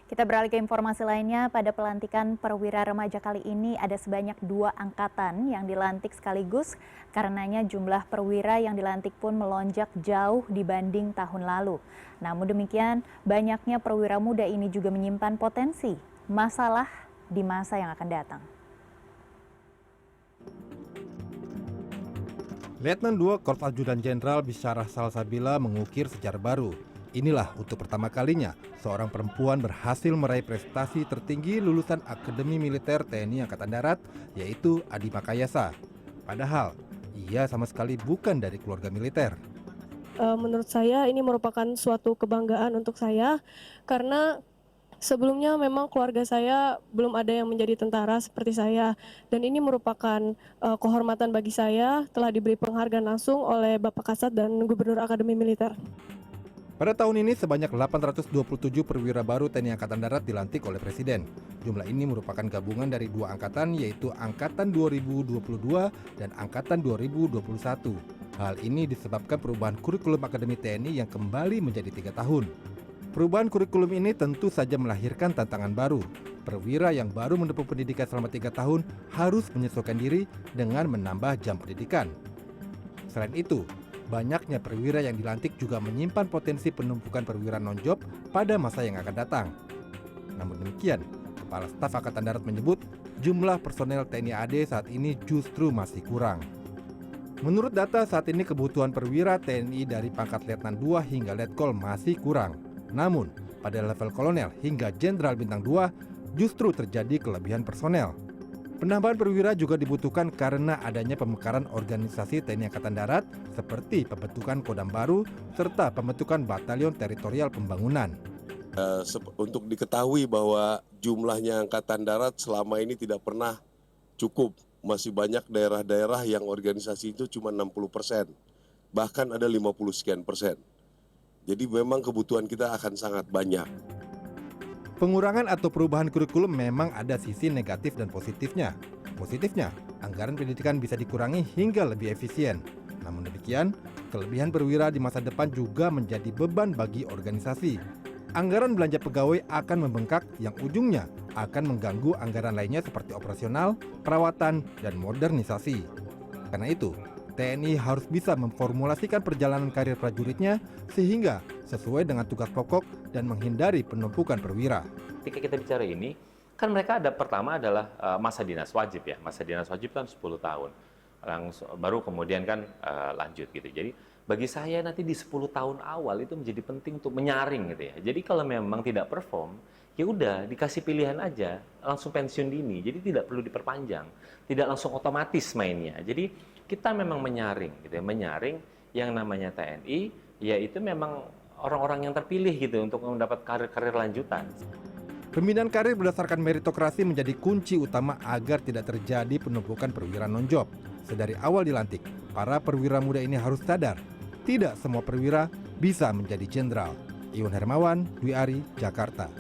Kita beralih ke informasi lainnya, pada pelantikan perwira remaja kali ini ada sebanyak 2 angkatan yang dilantik sekaligus, karenanya jumlah perwira yang dilantik pun melonjak jauh dibanding tahun lalu. Namun demikian, banyaknya perwira muda ini juga menyimpan potensi masalah di masa yang akan datang. Letnan 2 Korps Ajudan Jenderal Bisyarah Salsabila mengukir sejarah baru. Inilah untuk pertama kalinya seorang perempuan berhasil meraih prestasi tertinggi lulusan Akademi Militer TNI Angkatan Darat, yaitu Adi Makayasa. Padahal, ia sama sekali bukan dari keluarga militer. Menurut saya ini merupakan suatu kebanggaan untuk saya karena sebelumnya memang keluarga saya belum ada yang menjadi tentara seperti saya, dan ini merupakan kehormatan bagi saya telah diberi penghargaan langsung oleh Bapak Kasat dan Gubernur Akademi Militer. Pada tahun ini sebanyak 827 perwira baru TNI Angkatan Darat dilantik oleh Presiden. Jumlah ini merupakan gabungan dari 2 angkatan, yaitu Angkatan 2022 dan Angkatan 2021. Hal ini disebabkan perubahan kurikulum Akademi TNI yang kembali menjadi 3 tahun. Perubahan kurikulum ini tentu saja melahirkan tantangan baru. Perwira yang baru menempuh pendidikan selama 3 tahun harus menyesuaikan diri dengan menambah jam pendidikan. Selain itu, banyaknya perwira yang dilantik juga menyimpan potensi penumpukan perwira non-job pada masa yang akan datang. Namun demikian, Kepala Staf Angkatan Darat menyebut jumlah personel TNI AD saat ini justru masih kurang. Menurut data saat ini kebutuhan perwira TNI dari pangkat Letnan 2 hingga Letkol masih kurang. Namun, pada level kolonel hingga Jenderal Bintang 2 justru terjadi kelebihan personel. Penambahan perwira juga dibutuhkan karena adanya pemekaran organisasi TNI Angkatan Darat seperti pembentukan Kodam baru serta pembentukan Batalion Teritorial Pembangunan. Untuk diketahui bahwa jumlahnya Angkatan Darat selama ini tidak pernah cukup. Masih banyak daerah-daerah yang organisasi itu cuma 60%, bahkan ada 50 sekian persen. Jadi memang kebutuhan kita akan sangat banyak. Pengurangan atau perubahan kurikulum memang ada sisi negatif dan positifnya. Positifnya, anggaran pendidikan bisa dikurangi hingga lebih efisien. Namun demikian, kelebihan perwira di masa depan juga menjadi beban bagi organisasi. Anggaran belanja pegawai akan membengkak yang ujungnya akan mengganggu anggaran lainnya seperti operasional, perawatan, dan modernisasi. Karena itu, TNI harus bisa memformulasikan perjalanan karir prajuritnya sehingga sesuai dengan tugas pokok dan menghindari penumpukan perwira. Ketika kita bicara ini, kan mereka pertama adalah masa dinas wajib ya. Masa dinas wajib kan 10 tahun. Baru kemudian kan lanjut gitu. Jadi bagi saya nanti di 10 tahun awal itu menjadi penting untuk menyaring gitu ya. Jadi kalau memang tidak perform, ya udah dikasih pilihan aja, langsung pensiun dini. Jadi tidak perlu diperpanjang, tidak langsung otomatis mainnya. Jadi kita memang menyaring gitu ya, menyaring yang namanya TNI, yaitu memang orang-orang yang terpilih gitu untuk mendapat karir-karir lanjutan. Pembinaan karir berdasarkan meritokrasi menjadi kunci utama agar tidak terjadi penumpukan perwira non-job. Sedari awal dilantik, para perwira muda ini harus sadar, tidak semua perwira bisa menjadi jenderal. Iwan Hermawan, Dwi Ari, Jakarta.